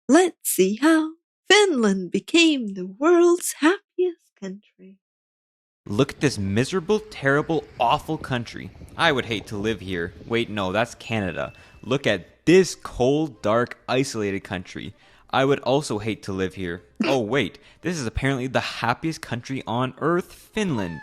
Let's see how Finland became the world's happiest country. Look at this miserable, terrible, awful country. I would hate to live here. Wait, no, that's Canada. Look at this cold, dark, isolated country. I would also hate to live here. Oh, wait, this is apparently the happiest country on Earth, Finland.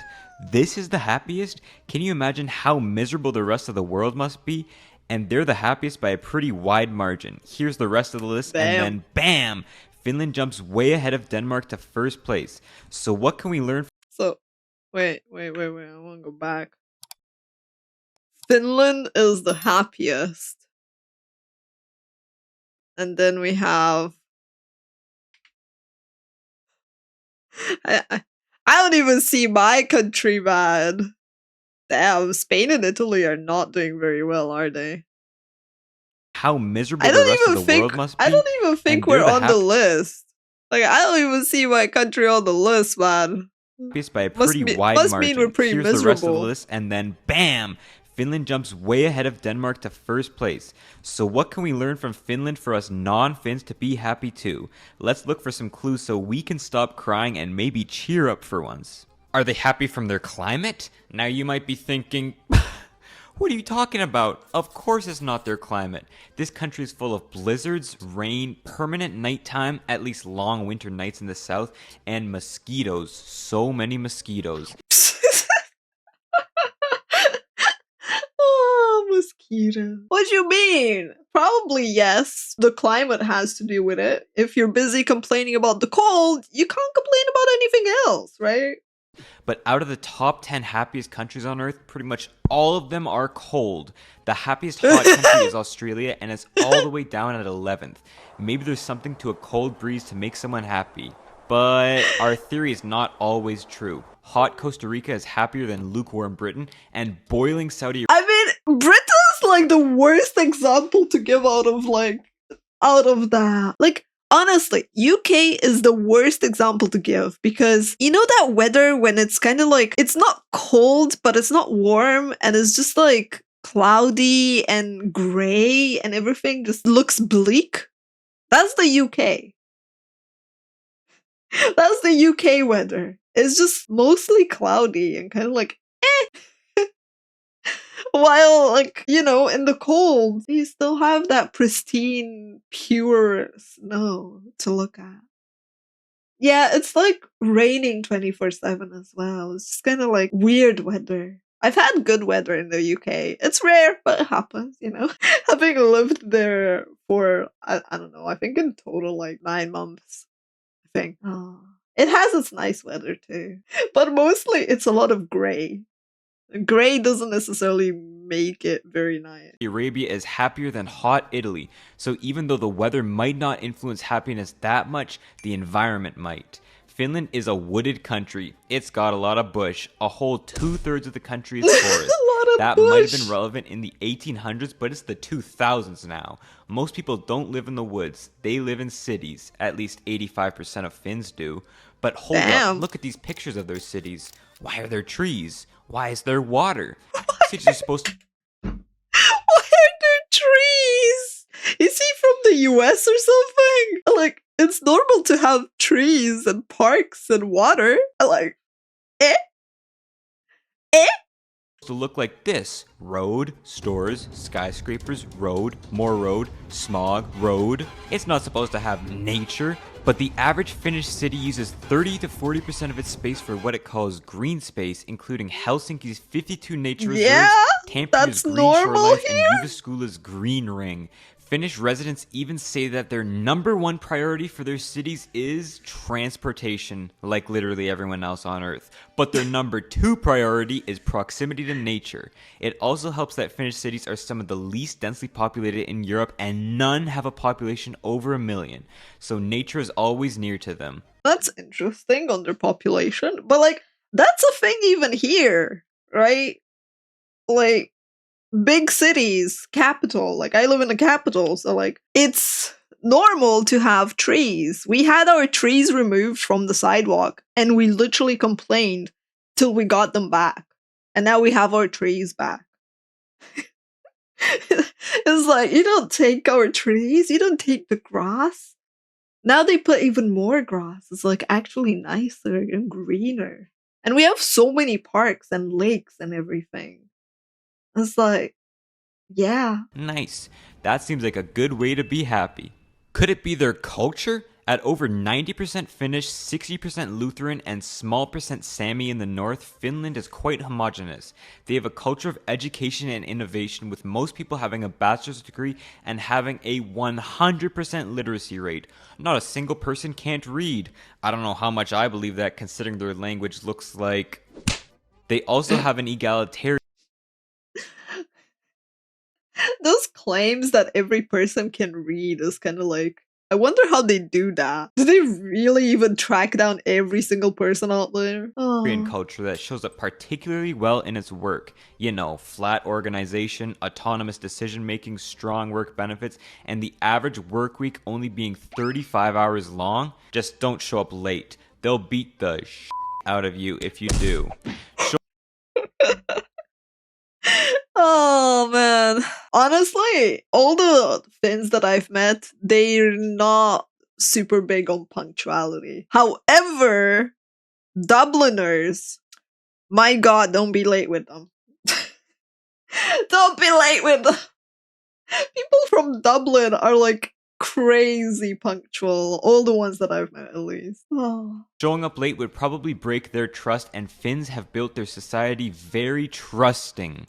This is the happiest? Can you imagine how miserable the rest of the world must be? And they're the happiest by a pretty wide margin. Here's the rest of the list, and then bam! Finland jumps way ahead of Denmark to first place. So what can we learn? So, wait. I want to go back. Finland is the happiest. And then we have... I don't even see my country, man. Damn, Spain and Italy are not doing very well, are they? How miserable the rest of the world must be. I don't even think we're on the list. Like, I don't even see my country on the list, man. By a pretty wide margin. Must mean we're pretty Here's miserable. The rest of the list, and then bam! Finland jumps way ahead of Denmark to first place. So what can we learn from Finland for us non-Finns to be happy too? Let's look for some clues so we can stop crying and maybe cheer up for once. Are they happy from their climate? Now you might be thinking, what are you talking about? Of course it's not their climate. This country is full of blizzards, rain, permanent nighttime, at least long winter nights in the south, and mosquitoes. So many mosquitoes. Oh, mosquito. What do you mean? Probably yes. The climate has to do with it. If you're busy complaining about the cold, you can't complain about anything else, right? But out of the top 10 happiest countries on Earth, pretty much all of them are cold. The happiest hot country is Australia, and it's all the way down at 11th. Maybe there's something to a cold breeze to make someone happy. But our theory is not always true. Hot Costa Rica is happier than lukewarm Britain, and boiling Saudi Arabia. I mean, Britain's like the worst example to give out of that. Like, honestly, UK is the worst example to give because you know that weather when it's kind of like, it's not cold, but it's not warm, and it's just like cloudy and gray and everything just looks bleak? That's the UK. That's the UK weather. It's just mostly cloudy and kind of like, eh. While, like, you know, in the cold, you still have that pristine, pure snow to look at. Yeah, it's like raining 24/7 as well. It's just kind of like weird weather. I've had good weather in the UK. It's rare, but it happens, you know? Having lived there for, I don't know, I think in total like 9 months. I think. Oh. It has its nice weather too. But mostly it's a lot of gray. Gray doesn't necessarily make it very nice. Arabia is happier than hot Italy. So even though the weather might not influence happiness that much, the environment might. Finland is a wooded country. It's got a lot of bush. A whole 2/3 of the country is forest. That might have been relevant in the 1800s, but it's the 2000s now. Most people don't live in the woods. They live in cities. At least 85% of Finns do. But hold up, look at these pictures of their cities. Why are there trees? Why is there water? Cities are supposed to... Why are there trees? Is he from the US or something? Like, it's normal to have trees and parks and water. Like, eh? To look like this. Road, stores, skyscrapers, road, more road, smog, road. It's not supposed to have nature, but the average Finnish city uses 30 to 40% of its space for what it calls green space, including Helsinki's 52 nature reserves, Tampere's green shorelines, and Jyväskylä's green ring. Finnish residents even say that their #1 priority for their cities is transportation, like literally everyone else on Earth. But their #2 priority is proximity to nature. It also helps that Finnish cities are some of the least densely populated in Europe, and none have a population over 1 million. So nature is always near to them. That's interesting, underpopulation. But like, that's a thing even here, right? Like, big cities, capital, like I live in the capital, so like it's normal to have trees. We had our trees removed from the sidewalk and we literally complained till we got them back. And now we have our trees back. It's like, you don't take our trees, you don't take the grass. Now they put even more grass. It's like actually nicer and greener. And we have so many parks and lakes and everything. It's like, yeah. Nice. That seems like a good way to be happy. Could it be their culture? At over 90% Finnish, 60% Lutheran, and small percent Sami in the north, Finland is quite homogeneous. They have a culture of education and innovation, with most people having a bachelor's degree and having a 100% literacy rate. Not a single person can't read. I don't know how much I believe that, considering their language looks like... They also have an egalitarian... Those claims that every person can read is kind of like, I wonder how they do that. Do they really even track down every single person out there? Oh. culture that shows up particularly well in its work. You know, flat organization, autonomous decision making, strong work benefits, and the average work week only being 35 hours long. Just don't show up late. They'll beat the out of you if you do. Oh man. Honestly, all the Finns that I've met, they're not super big on punctuality. However, Dubliners, my god, don't be late with them. Don't be late with them. People from Dublin are like crazy punctual. All the ones that I've met, at least. Oh. Showing up late would probably break their trust, and Finns have built their society very trusting.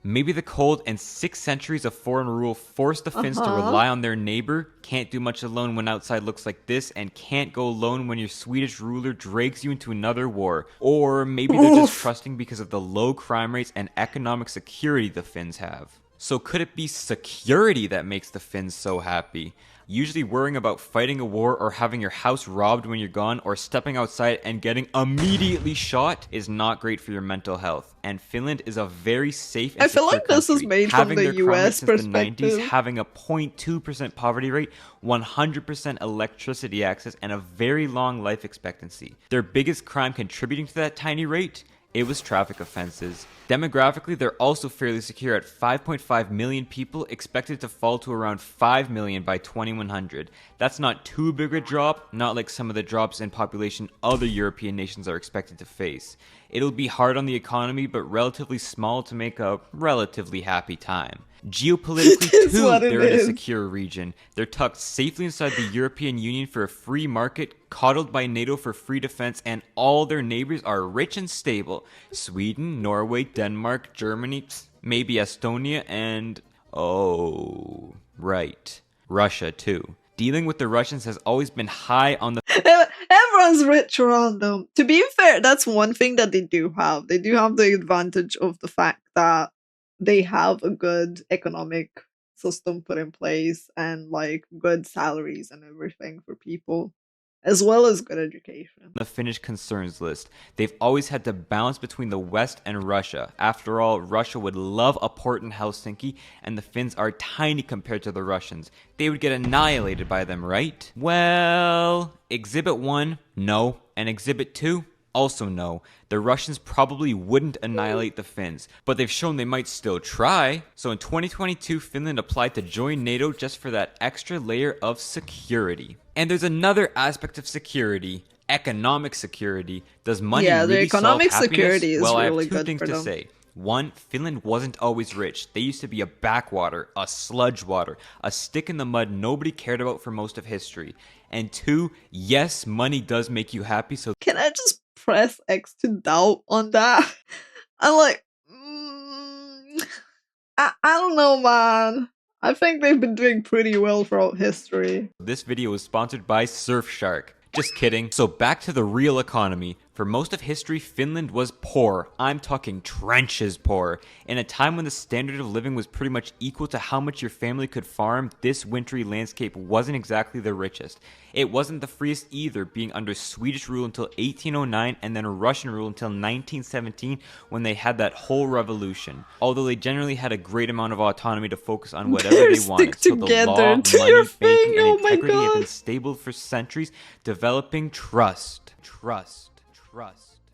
Maybe the cold and 6 centuries of foreign rule forced the Finns to rely on their neighbor, can't do much alone when outside looks like this, and can't go alone when your Swedish ruler drags you into another war. Or maybe they're just trusting because of the low crime rates and economic security the Finns have. So could it be security that makes the Finns so happy? Usually worrying about fighting a war or having your house robbed when you're gone or stepping outside and getting immediately shot is not great for your mental health. And Finland is a very safe and I feel secure like this is country. made Having from the their crime rate US since the 90s, perspective. having a 0.2% poverty rate, 100% electricity access, and a very long life expectancy. Their biggest crime contributing to that tiny rate? It was traffic offenses. Demographically, they're also fairly secure at 5.5 million people, expected to fall to around 5 million by 2100. That's not too big a drop, not like some of the drops in population other European nations are expected to face. It'll be hard on the economy, but relatively small to make a relatively happy time. Geopolitically, too, they're in a secure region. They're tucked safely inside the European Union for a free market, coddled by NATO for free defense, and all their neighbors are rich and stable. Sweden, Norway, Denmark, Germany, maybe Estonia, and... oh, right, Russia, too. Dealing with the Russians has always been high on the... Everyone's rich around them. To be fair, that's one thing that they do have. They do have the advantage of the fact that they have a good economic system put in place and like good salaries and everything for people, as well as good education. The Finnish concerns list. They've always had to balance between the West and Russia. After all, Russia would love a port in Helsinki, and the Finns are tiny compared to the Russians. They would get annihilated by them, right? Well, Exhibit 1, no. And Exhibit 2, also no. The Russians probably wouldn't annihilate the Finns, but they've shown they might still try. So in 2022, Finland applied to join NATO just for that extra layer of security. And there's another aspect of security, economic security. Does money the really economic solve happiness? security is well, really I have two good things for to them. say. One, Finland wasn't always rich. They used to be a backwater, a sludge water, a stick in the mud nobody cared about for most of history. And two, yes, money does make you happy, so... Can I just press X to doubt on that? I'm like, I don't know, man. I think they've been doing pretty well throughout history. This video is sponsored by Surfshark. Just kidding. So back to the real economy. For most of history, Finland was poor. I'm talking trenches poor. In a time when the standard of living was pretty much equal to how much your family could farm, this wintry landscape wasn't exactly the richest. It wasn't the freest either, being under Swedish rule until 1809 and then Russian rule until 1917 when they had that whole revolution. Although they generally had a great amount of autonomy to focus on whatever they wanted. So the law, money, banking, and integrity have been stable for centuries, developing trust.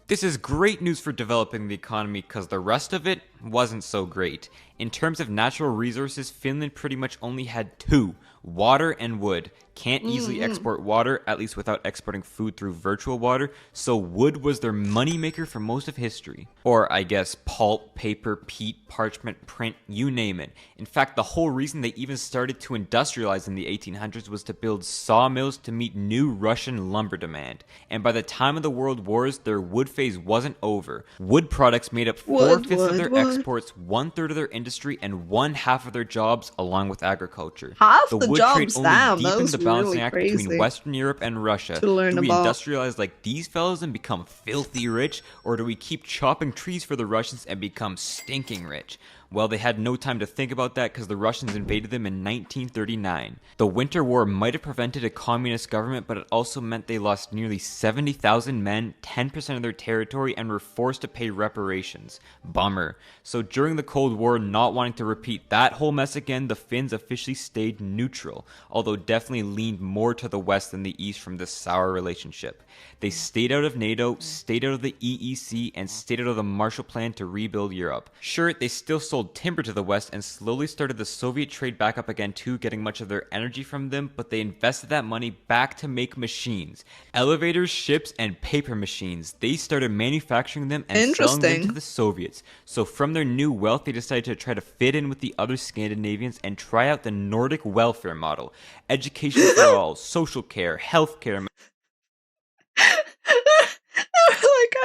This is great news for developing the economy because the rest of it wasn't so great. In terms of natural resources, Finland pretty much only had two: water and wood. Can't easily export water, at least without exporting food through virtual water, so wood was their moneymaker for most of history. Or, I guess, pulp, paper, peat, parchment, print, you name it. In fact, the whole reason they even started to industrialize in the 1800s was to build sawmills to meet new Russian lumber demand. And by the time of the World Wars, their wood phase wasn't over. Wood products made up 4/5 of their exports, 1/3 of their industry, and 1/2 of their jobs, along with agriculture. Half The the wood trade jobs, only damn, that deepened was the balancing really act crazy between Western Europe and Russia. to learn Do we about. industrialize like these fellas and become filthy rich, or do we keep chopping trees for the Russians and become stinking rich? Well, they had no time to think about that because the Russians invaded them in 1939. The Winter War might have prevented a communist government, but it also meant they lost nearly 70,000 men, 10% of their territory, and were forced to pay reparations. Bummer. So during the Cold War, not wanting to repeat that whole mess again, the Finns officially stayed neutral, although definitely leaned more to the west than the east from this sour relationship. They stayed out of NATO, stayed out of the EEC, and stayed out of the Marshall Plan to rebuild Europe. Sure, they still sold timber to the west and slowly started the Soviet trade back up again too, getting much of their energy from them, but they invested that money back to make machines. Elevators, ships, and paper machines. They started manufacturing them and selling them to the Soviets. So from their new wealth, they decided to try to fit in with the other Scandinavians and try out the Nordic welfare model. Education for all, social care, healthcare.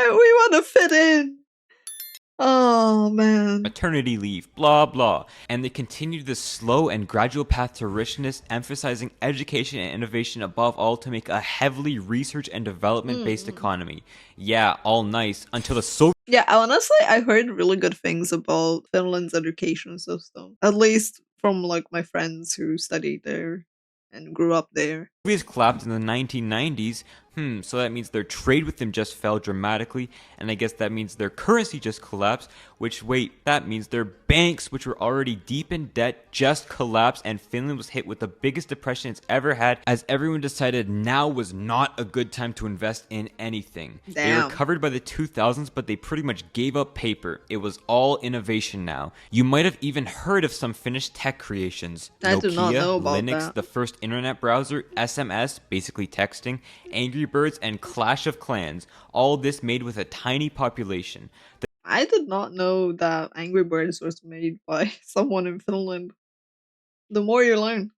We want to fit in. Oh man. Maternity leave, blah blah. And they continued this slow and gradual path to richness, emphasizing education and innovation above all to make a heavily research and development based economy. Yeah, all nice until the Soviet. Yeah, honestly, I heard really good things about Finland's education system. At least from like my friends who studied there and grew up there. Soviets collapsed in the 1990s. So that means their trade with them just fell dramatically, and I guess that means their currency just collapsed, which, wait, that means their banks, which were already deep in debt, just collapsed, and Finland was hit with the biggest depression it's ever had, as everyone decided now was not a good time to invest in anything. Damn. They recovered by the 2000s, but they pretty much gave up paper. It was all innovation now. You might have even heard of some Finnish tech creations. I do not know about Linux, that. the first internet browser, SMS, basically texting, Angry Birds, and Clash of Clans. All this made with a tiny population. I did not know that Angry Birds was made by someone in Finland. The more you learn.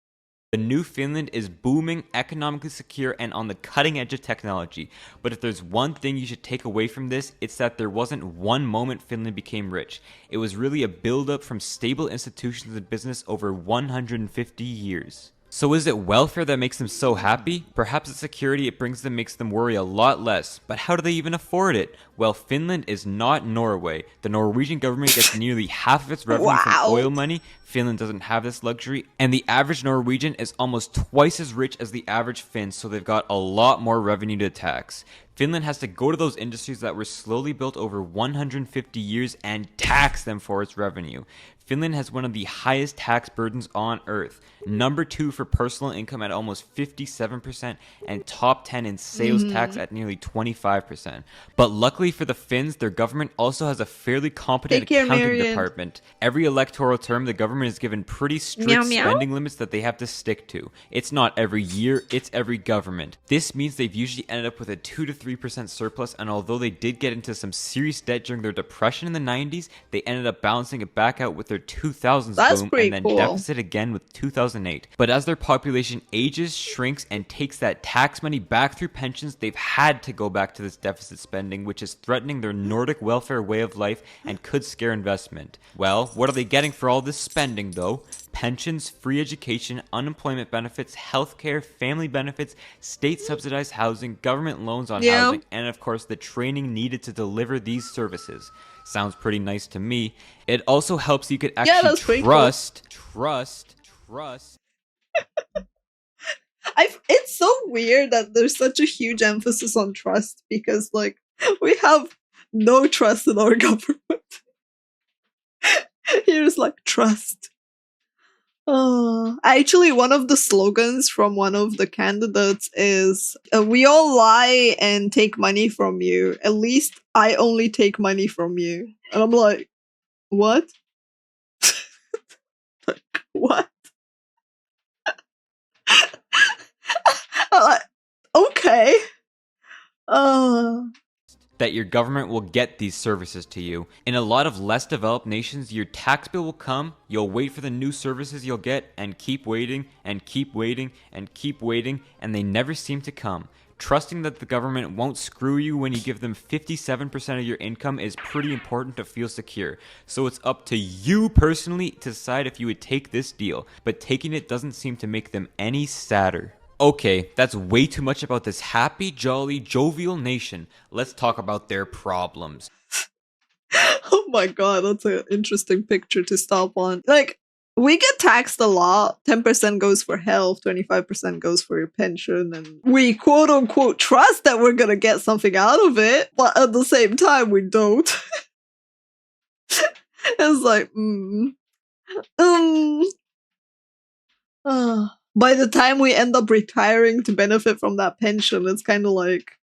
The new Finland is booming, economically secure, and on the cutting edge of technology. But if there's one thing you should take away from this, it's that there wasn't one moment Finland became rich. It was really a build-up from stable institutions and business over 150 years. So is it welfare that makes them so happy? Perhaps the security it brings them makes them worry a lot less. But how do they even afford it? Well, Finland is not Norway. The Norwegian government gets nearly half of its revenue from oil money. Finland doesn't have this luxury. And the average Norwegian is almost twice as rich as the average Finn, so they've got a lot more revenue to tax. Finland has to go to those industries that were slowly built over 150 years and tax them for its revenue. Finland has one of the highest tax burdens on earth. Number 2 for personal income at almost 57%, and top 10 in sales tax at nearly 25%. But luckily for the Finns, their government also has a fairly competent accounting department. Every electoral term, the government is given pretty strict spending limits that they have to stick to. It's not every year, it's every government. This means they've usually ended up with a 2 to 3% surplus, and although they did get into some serious debt during their depression in the 90s, they ended up balancing it back out with their 2000s boom and then deficit again with 2008. But as their population ages, shrinks, and takes that tax money back through pensions, they've had to go back to this deficit spending, which is threatening their Nordic welfare way of life and could scare investment. Well, what are they getting for all this spending though? Pensions, free education, unemployment benefits, healthcare, family benefits, state-subsidized housing, government loans on housing, and of course the training needed to deliver these services. Sounds pretty nice to me. It also helps you could actually trust. It's so weird that there's such a huge emphasis on trust because, like, we have no trust in our government. Here's like trust. Actually, one of the slogans from one of the candidates is we all lie and take money from you. At least I only take money from you. And I'm like, what? What? I'm like, okay. That your government will get these services to you. In a lot of less developed nations, your tax bill will come, you'll wait for the new services you'll get, and keep waiting, and keep waiting, and keep waiting, and they never seem to come. Trusting that the government won't screw you when you give them 57% of your income is pretty important to feel secure. So it's up to you personally to decide if you would take this deal, but taking it doesn't seem to make them any sadder. Okay, that's way too much about this happy, jolly, jovial nation. Let's talk about their problems. Oh my god, that's an interesting picture to stop on. Like, we get taxed a lot. 10% goes for health, 25% goes for your pension, and we quote unquote trust that we're gonna get something out of it, but at the same time, we don't. It's like, by the time we end up retiring to benefit from that pension, it's kind of like,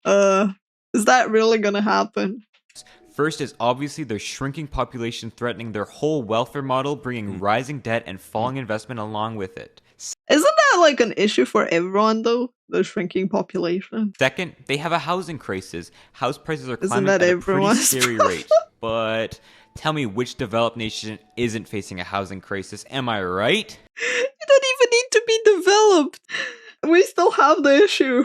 is that really gonna happen? First is obviously their shrinking population threatening their whole welfare model, bringing rising debt and falling investment along with it. Isn't that like an issue for everyone though? The shrinking population. Second, they have a housing crisis. House prices are Isn't climbing that at a pretty everyone's scary rate. But tell me which developed nation isn't facing a housing crisis, am I right? You don't even need to be developed. We still have the issue.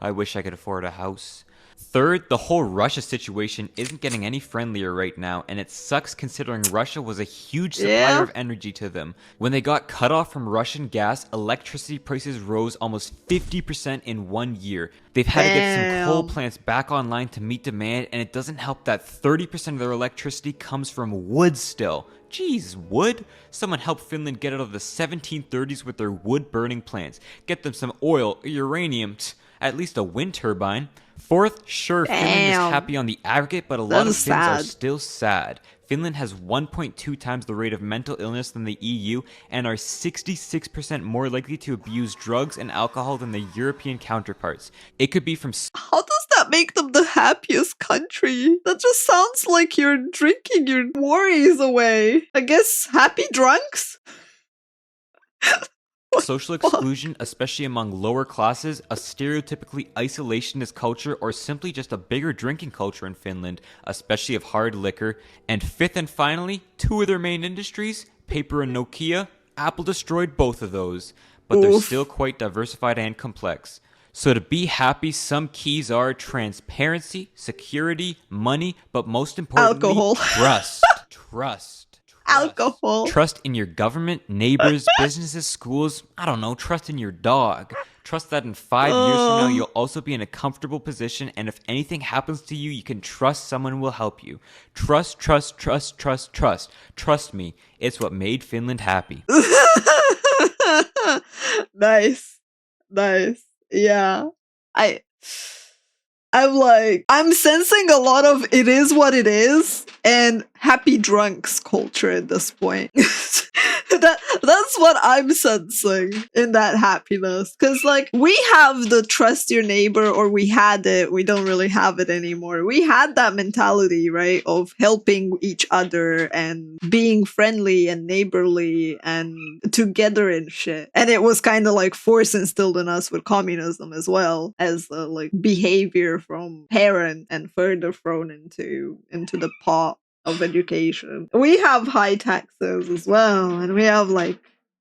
I wish I could afford a house. Third, the whole Russia situation isn't getting any friendlier right now, and it sucks considering Russia was a huge supplier of energy to them. When they got cut off from Russian gas, electricity prices rose almost 50% in 1 year. They've had to get some coal plants back online to meet demand, and it doesn't help that 30% of their electricity comes from wood still. Jeez, wood? Someone help Finland get out of the 1730s with their wood-burning plants. Get them some oil, uranium, at least a wind turbine. Fourth, sure, Finland is happy on the aggregate, but a lot of Finns are still sad. Finland has 1.2 times the rate of mental illness than the EU and are 66% more likely to abuse drugs and alcohol than the European counterparts. It could be from... How does that make them the happiest country? That just sounds like you're drinking your worries away. I guess happy drunks? Social exclusion, especially among lower classes, a stereotypically isolationist culture, or simply just a bigger drinking culture in Finland, especially of hard liquor. And fifth and finally, two of their main industries, paper and Nokia, Apple destroyed both of those. But they're still quite diversified and complex. So to be happy, some keys are transparency, security, money, but most importantly, alcohol. Trust. Alcohol. Trust in your government, neighbors, businesses, schools. I don't know. Trust in your dog. Trust that in 5 years from now, you'll also be in a comfortable position. And if anything happens to you, you can trust someone will help you. Trust. Trust me. It's what made Finland happy. Nice. Yeah. I'm sensing a lot of it is what it is and happy drunks culture at this point. That's what I'm sensing in that happiness. Because, like, we have the trust your neighbor, or we had it. We don't really have it anymore. We had that mentality, right, of helping each other and being friendly and neighborly and together and shit. And it was kind of like force instilled in us with communism as well as like behavior from parent and further thrown into the pot of education. We have high taxes as well, and we have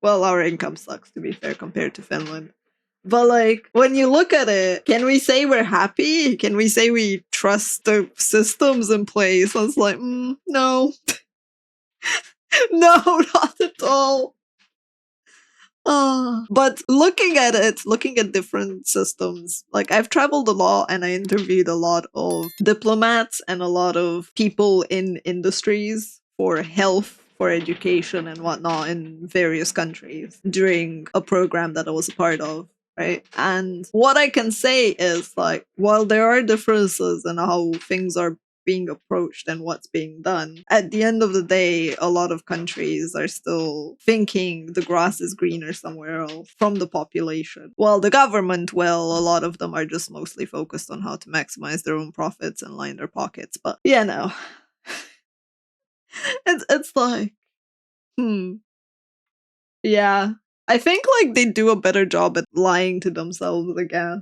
our income sucks, to be fair, compared to Finland. But like, when you look at it, can we say we're happy? Can we say we trust the systems in place? I was like, no. No, not at all. But looking at different systems, like I've traveled a lot and I interviewed a lot of diplomats and a lot of people in industries for health, for education and whatnot in various countries during a program that I was a part of. Right. And what I can say is, like, while there are differences in how things are being approached and what's being done. At the end of the day, a lot of countries are still thinking the grass is greener somewhere else from the population. Well, the government, well, a lot of them are just mostly focused on how to maximize their own profits and line their pockets. But yeah, no. It's like, yeah. I think like they do a better job at lying to themselves, I guess.